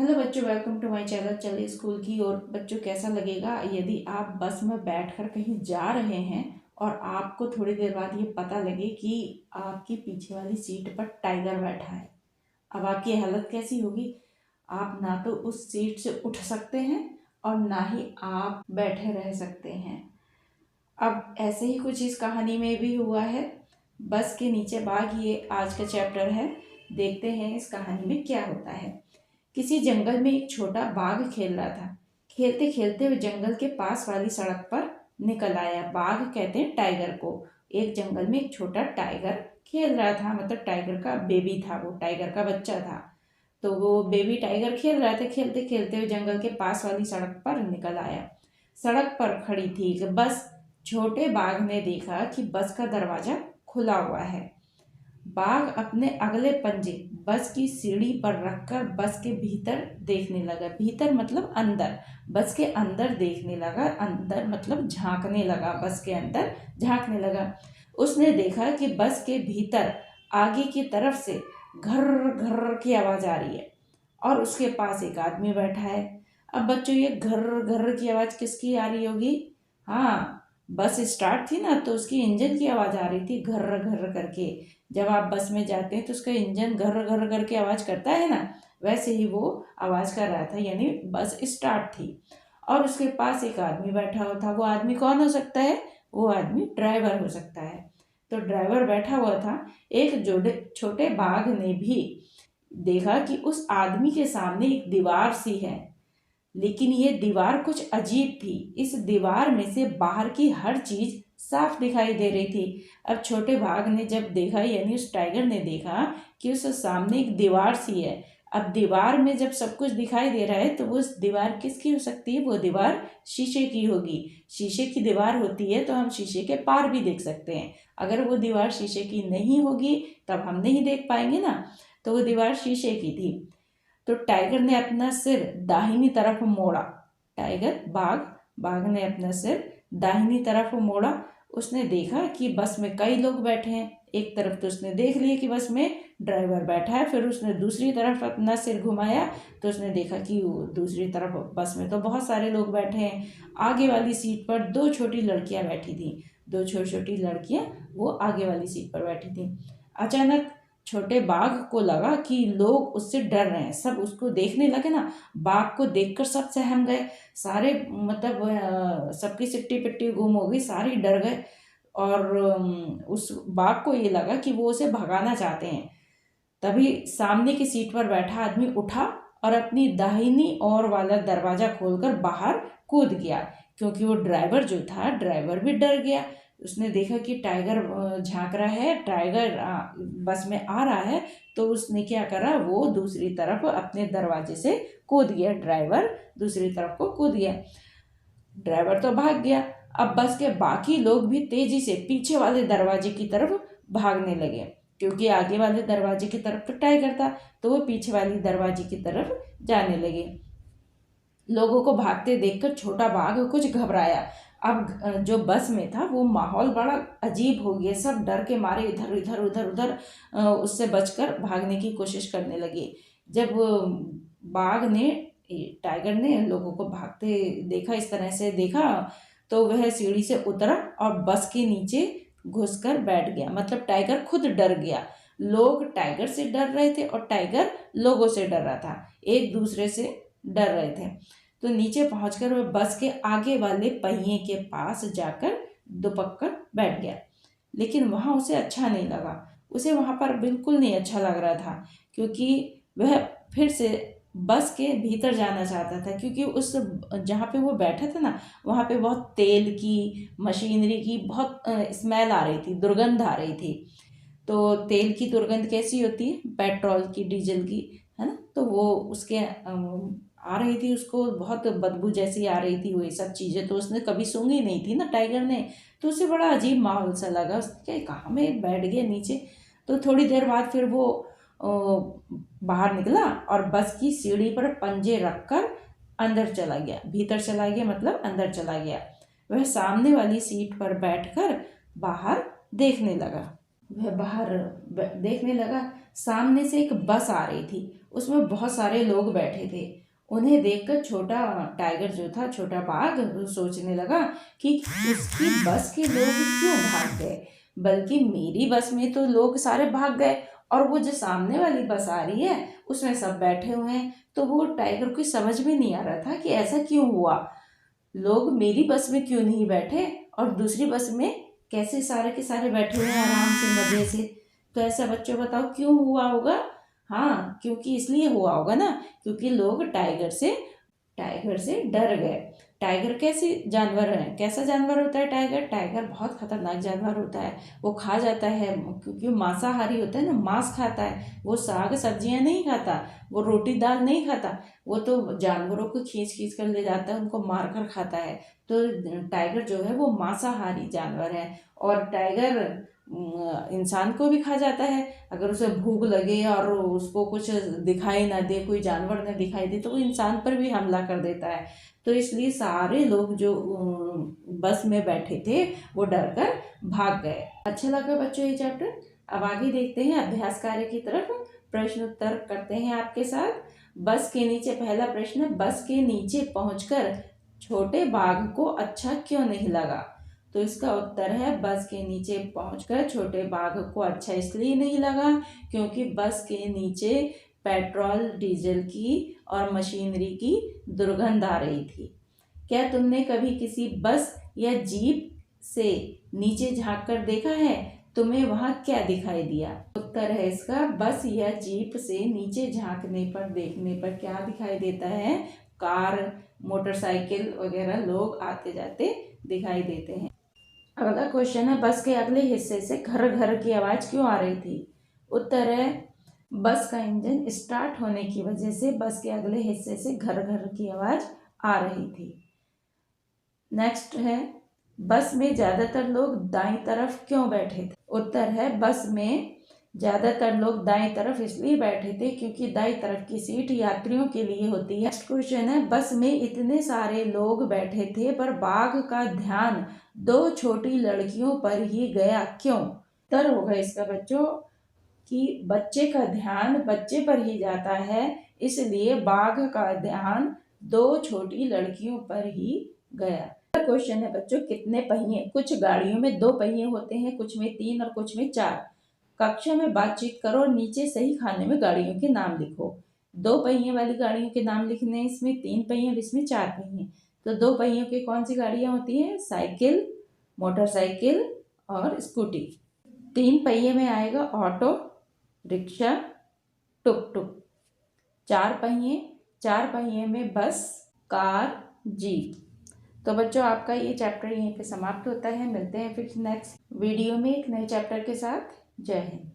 Hello बच्चों, welcome to my channel. चलिए school की। और बच्चों, कैसा लगेगा यदि आप बस में बैठकर कहीं जा रहे हैं और आपको थोड़ी देर बाद ये पता लगे कि आपकी पीछे वाली सीट पर टाइगर बैठा है। अब आपकी हालत कैसी होगी? आप ना तो उस सीट से उठ सकते हैं और ना ही आप बैठे रह सकते हैं। अब ऐसे ही कुछ इस कहानी में भी हुआ है। बस के नीचे बाघ, ये आज का चैप्टर है। देखते हैं इस कहानी में क्या होता है। किसी जंगल में एक छोटा बाघ खेल रहा था। खेलते खेलते वह जंगल के पास वाली सड़क पर निकल आया। बाघ कहते हैं टाइगर को। एक जंगल में एक छोटा टाइगर खेल रहा था, मतलब टाइगर का बेबी था, वो टाइगर का बच्चा था। तो वो बेबी टाइगर खेल रहा था। खेलते खेलते वो जंगल के पास वाली सड़क पर निकल आया। सड़क पर खड़ी थी एक बस। छोटे बाघ ने देखा कि बस का दरवाजा खुला हुआ है। बाघ अपने अगले पंजे बस की सीढ़ी पर रखकर बस के भीतर देखने लगा। भीतर मतलब अंदर, बस के अंदर देखने लगा। अंदर मतलब झांकने लगा, बस के अंदर झांकने लगा। उसने देखा कि बस के भीतर आगे की तरफ से घर घर की आवाज आ रही है और उसके पास एक आदमी बैठा है। अब बच्चों, ये घर घर की आवाज किसकी आ रही होगी? हाँ, बस स्टार्ट थी ना, तो उसकी इंजन की आवाज आ रही थी घर घर करके। जब आप बस में जाते हैं तो उसका इंजन घर घर करके आवाज करता है ना, वैसे ही वो आवाज कर रहा था, यानी बस स्टार्ट थी। और उसके पास एक आदमी बैठा हुआ था। वो आदमी कौन हो सकता है? वो आदमी ड्राइवर हो सकता है। तो ड्राइवर बैठा हुआ था। एक जोड़े छोटे बाघ ने भी देखा कि उस आदमी के सामने एक दीवार सी है, लेकिन ये दीवार कुछ अजीब थी। इस दीवार में से बाहर की हर चीज साफ दिखाई दे रही थी। अब छोटे बाघ ने जब देखा, यानी उस टाइगर ने देखा कि उस सामने एक दीवार सी है। अब दीवार में जब सब कुछ दिखाई दे रहा है तो वो दीवार किसकी हो सकती है? वो दीवार शीशे की होगी। शीशे की दीवार होती है तो हम शीशे के पार भी देख सकते हैं। अगर वो दीवार शीशे की नहीं होगी तब हम नहीं देख पाएंगे ना। तो वो दीवार शीशे की थी। तो टाइगर ने अपना सिर दाहिनी तरफ मोड़ा। टाइगर बाघ बाघ ने अपना सिर दाहिनी तरफ मोड़ा। उसने देखा कि बस में कई लोग बैठे हैं। एक तरफ तो उसने देख लिया कि बस में ड्राइवर बैठा है। फिर उसने दूसरी तरफ अपना सिर घुमाया तो उसने देखा कि वो दूसरी तरफ बस में तो बहुत सारे लोग बैठे हैं। आगे वाली सीट पर दो छोटी लड़कियां बैठी थी। दो छोटी छोटी लड़कियां वो आगे वाली सीट पर बैठी थी। अचानक छोटे बाघ को लगा कि लोग उससे डर रहे हैं। सब उसको देखने लगे ना। बाघ को देखकर सब सहम गए। सारे मतलब सबकी सिट्टी पिट्टी गुम हो गई, सारे डर गए। और उस बाघ को ये लगा कि वो उसे भगाना चाहते हैं। तभी सामने की सीट पर बैठा आदमी उठा और अपनी दाहिनी ओर वाला दरवाजा खोलकर बाहर कूद गया। क्योंकि वो ड्राइवर जो था, ड्राइवर भी डर गया। उसने देखा कि टाइगर झांक रहा है, टाइगर बस में आ रहा है। तो उसने क्या करा, वो दूसरी तरफ अपने दरवाजे से कूद गया। ड्राइवर दूसरी तरफ को कूद गया। ड्राइवर तो भाग गया। अब बस के बाकी लोग भी तेजी से पीछे वाले दरवाजे की तरफ भागने लगे। क्योंकि आगे वाले दरवाजे की तरफ तो टाइगर था, तो वो पीछे वाली दरवाजे की तरफ जाने लगे। लोगों को भागते देखकर छोटा बाघ कुछ घबराया। अब जो बस में था वो माहौल बड़ा अजीब हो गया। सब डर के मारे इधर इधर उधर उधर उससे बचकर भागने की कोशिश करने लगे। जब बाघ ने टाइगर ने लोगों को भागते देखा, इस तरह से देखा, तो वह सीढ़ी से उतरा और बस के नीचे घुसकर बैठ गया। मतलब टाइगर खुद डर गया। लोग टाइगर से डर रहे थे और टाइगर लोगों से डर रहा था, एक दूसरे से डर रहे थे। तो नीचे पहुंचकर वह बस के आगे वाले पहिए के पास जाकर दुपक कर बैठ गया। लेकिन वहां उसे अच्छा नहीं लगा। उसे वहां पर बिल्कुल नहीं अच्छा लग रहा था, क्योंकि वह फिर से बस के भीतर जाना चाहता था। क्योंकि उस जहाँ पे वो बैठा था ना, वहाँ पे बहुत तेल की, मशीनरी की बहुत स्मेल आ रही थी, दुर्गंध आ रही थी। तो तेल की दुर्गंध कैसी होती है? पेट्रोल की, डीजल की, है ना। तो वो उसके आ रही थी, उसको बहुत बदबू जैसी आ रही थी। वो ये सब चीज़ें तो उसने कभी सूंघी नहीं थी ना टाइगर ने। तो उसे बड़ा अजीब माहौल सा लगा। उसने क्या, कहाँ में बैठ गया नीचे। तो थोड़ी देर बाद फिर वो बाहर निकला और बस की सीढ़ी पर पंजे रखकर अंदर चला गया। भीतर चला गया मतलब अंदर चला गया। वह सामने वाली सीट पर बैठकर बाहर देखने लगा। वह बाहर देखने लगा। सामने से एक बस आ रही थी, उसमें बहुत सारे लोग बैठे थे। उन्हें देखकर छोटा टाइगर जो था, छोटा बाघ, वो सोचने लगा कि उसकी बस के लोग क्यों भाग गए, बल्कि मेरी बस में तो लोग सारे भाग गए और वो जो सामने वाली बस आ रही है उसमें सब बैठे हुए हैं। तो वो टाइगर को समझ में नहीं आ रहा था कि ऐसा क्यों हुआ, लोग मेरी बस में क्यों नहीं बैठे और दूसरी बस में कैसे सारे के सारे बैठे हुए हैं आराम से मजे से। तो ऐसा बच्चों बताओ क्यों हुआ होगा? हाँ, क्योंकि इसलिए हुआ होगा ना, क्योंकि लोग टाइगर से डर गए। टाइगर कैसे जानवर है, कैसा जानवर होता है टाइगर? टाइगर बहुत खतरनाक जानवर होता है। वो खा जाता है, क्योंकि वो मांसाहारी होता है ना, मांस खाता है। वो साग सब्जियां नहीं खाता, वो रोटी दाल नहीं खाता, वो तो जानवरों को खींच खींच कर ले जाता है, उनको मार कर खाता है। तो टाइगर जो है वो मांसाहारी जानवर है। और टाइगर इंसान को भी खा जाता है। अगर उसे भूख लगे और उसको कुछ दिखाई ना दे, कोई जानवर ना दिखाई दे, तो वो इंसान पर भी हमला कर देता है। तो इसलिए सारे लोग जो बस में बैठे थे वो डर कर भाग गए। अच्छा लगा बच्चों ये चैप्टर? अब आगे देखते हैं अभ्यास कार्य की तरफ। प्रश्न उत्तर करते हैं आपके साथ। बस के नीचे पहला प्रश्न, बस के नीचे पहुंचकर छोटे बाघ को अच्छा क्यों नहीं लगा? तो इसका उत्तर है, बस के नीचे पहुंचकर छोटे बाघ को अच्छा इसलिए नहीं लगा क्योंकि बस के नीचे पेट्रोल डीजल की और मशीनरी की दुर्गंध आ रही थी। क्या तुमने कभी किसी बस या जीप से नीचे झांक कर देखा है? तुम्हें वहां क्या दिखाई दिया? उत्तर है इसका, बस या जीप से नीचे झांकने पर, देखने पर क्या दिखाई देता है? कार, मोटरसाइकिल वगैरह लोग आते जाते दिखाई देते हैं। अगला क्वेश्चन है, बस के अगले हिस्से से घर घर की आवाज क्यों आ रही थी? उत्तर है, बस का इंजन स्टार्ट होने की वजह से बस के अगले हिस्से से घर घर की आवाज आ रही थी। नेक्स्ट है, बस में ज्यादातर लोग दाईं तरफ क्यों बैठे थे? उत्तर है, बस में ज्यादातर लोग दाईं तरफ इसलिए बैठे थे क्योंकि दाईं तरफ की सीट यात्रियों के लिए होती है। नेक्स्ट क्वेश्चन है, बस में इतने सारे लोग बैठे थे पर बाघ का ध्यान दो छोटी लड़कियों पर ही गया, क्यों? उत्तर होगा इसका बच्चों कि बच्चे का ध्यान बच्चे पर ही जाता है, इसलिए बाघ का ध्यान दो छोटी लड़कियों पर ही गया। क्वेश्चन है बच्चों, कितने पहिए? कुछ गाड़ियों में 2 पहिए होते हैं, कुछ में 3 और कुछ में 4। कक्षा में बातचीत करो और नीचे सही खाने में गाड़ियों के नाम लिखो। 2 पहिए वाली गाड़ियों के नाम लिखने हैं, इसमें 3 पहिए और इसमें 4 पहिए। तो 2 पहियों की कौन सी गाड़ियां होती हैं? साइकिल, मोटरसाइकिल और स्कूटी। 3 पहिए में आएगा ऑटो, रिक्शा, टुक टुक। 4 पहिए में बस, कार, जीप। तो बच्चों आपका ये चैप्टर यहीं पे समाप्त होता है। मिलते हैं फिर नेक्स्ट वीडियो में एक नए चैप्टर के साथ। जय हिंद।